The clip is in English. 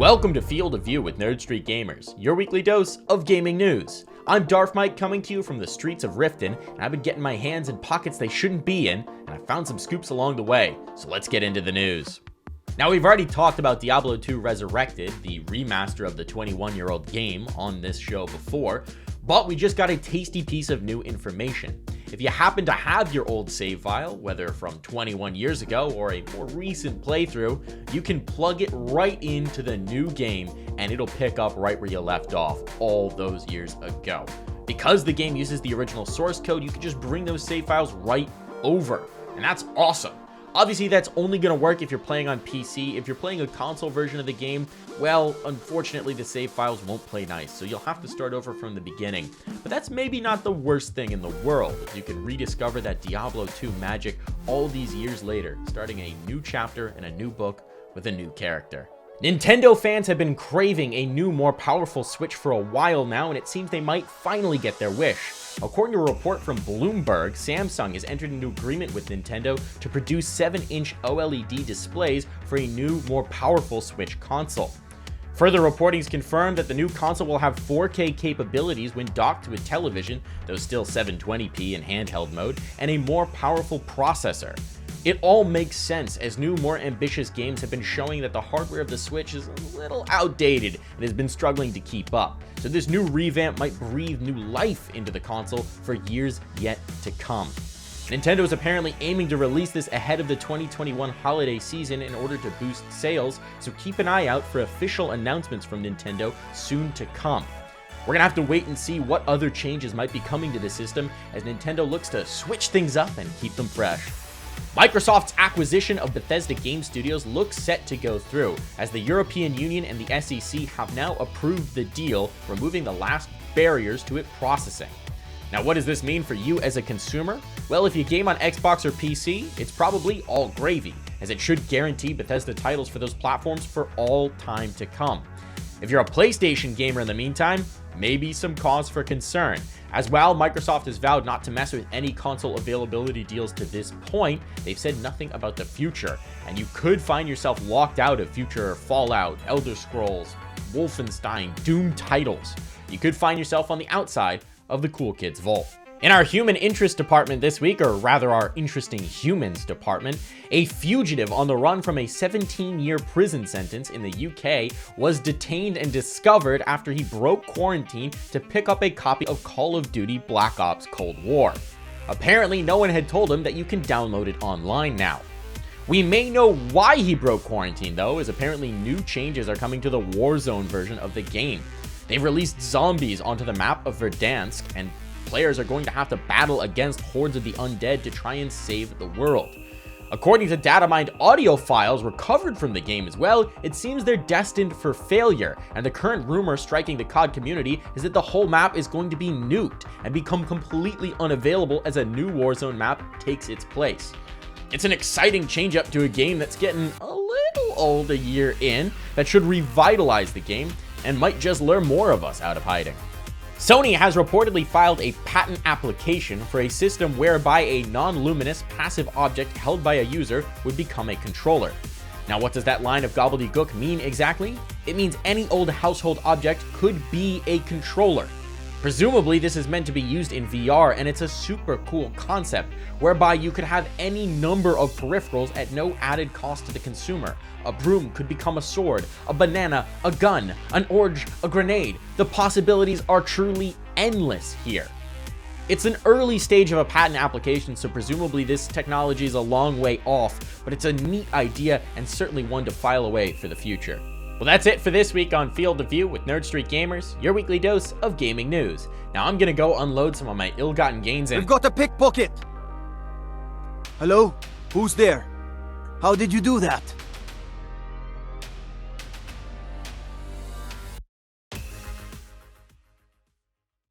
Welcome to Field of View with Nerd Street Gamers, your weekly dose of gaming news. I'm Darth Mike coming to you from the streets of Riften, and I've been getting my hands in pockets they shouldn't be in, and I found some scoops along the way, so let's get into the news. Now, we've already talked about Diablo 2 Resurrected, the remaster of the 21-year-old game, on this show before, but we just got a tasty piece of new information. If you happen to have your old save file, whether from 21 years ago or a more recent playthrough, you can plug it right into the new game and it'll pick up right where you left off all those years ago. Because the game uses the original source code, you can just bring those save files right over, and that's awesome. Obviously, that's only going to work if you're playing on PC. If you're playing a console version of the game, well, unfortunately, the save files won't play nice, so you'll have to start over from the beginning. But that's maybe not the worst thing in the world, if you can rediscover that Diablo 2 magic all these years later, starting a new chapter in a new book with a new character. Nintendo fans have been craving a new, more powerful Switch for a while now, and it seems they might finally get their wish. According to a report from Bloomberg, Samsung has entered into agreement with Nintendo to produce 7-inch OLED displays for a new, more powerful Switch console. Further reportings confirm that the new console will have 4K capabilities when docked to a television, though still 720p in handheld mode, and a more powerful processor. It all makes sense, as new, more ambitious games have been showing that the hardware of the Switch is a little outdated and has been struggling to keep up. So this new revamp might breathe new life into the console for years yet to come. Nintendo is apparently aiming to release this ahead of the 2021 holiday season in order to boost sales, so keep an eye out for official announcements from Nintendo soon to come. We're gonna have to wait and see what other changes might be coming to the system as Nintendo looks to switch things up and keep them fresh. Microsoft's acquisition of Bethesda game studios looks set to go through, as the European Union and the SEC have now approved the deal, removing the last barriers to it processing. Now, what does this mean for you as a consumer? Well, if you game on Xbox or PC, it's probably all gravy, as it should guarantee Bethesda titles for those platforms for all time to come. If you're a PlayStation gamer in the meantime, maybe some cause for concern. As while Microsoft has vowed not to mess with any console availability deals to this point, they've said nothing about the future, and you could find yourself locked out of future Fallout, Elder Scrolls, Wolfenstein, Doom titles. You could find yourself on the outside of the cool kids vault. In our human interest department this week, or rather our interesting humans department, a fugitive on the run from a 17-year prison sentence in the UK was detained and discovered after he broke quarantine to pick up a copy of Call of Duty Black Ops Cold War. Apparently, no one had told him that you can download it online now. We may know why he broke quarantine though, as apparently new changes are coming to the Warzone version of the game. They've released zombies onto the map of Verdansk, and players are going to have to battle against hordes of the undead to try and save the world. According to data mined audio files recovered from the game as well, it seems they're destined for failure, and the current rumor striking the COD community is that the whole map is going to be nuked and become completely unavailable as a new Warzone map takes its place. It's an exciting change up to a game that's getting a little old a year in, that should revitalize the game and might just lure more of us out of hiding. Sony has reportedly filed a patent application for a system whereby a non-luminous passive object held by a user would become a controller. Now, what does that line of gobbledygook mean exactly? It means any old household object could be a controller. Presumably, this is meant to be used in VR, and it's a super cool concept whereby you could have any number of peripherals at no added cost to the consumer. A broom could become a sword, a banana, a gun, an orange, a grenade. The possibilities are truly endless here. It's an early stage of a patent application, so presumably this technology is a long way off, but it's a neat idea and certainly one to file away for the future. Well, that's it for this week on Field of View with Nerd Street Gamers, your weekly dose of gaming news. Now I'm gonna go unload some of my ill-gotten gains and— We've got a pickpocket! Hello? Who's there? How did you do that?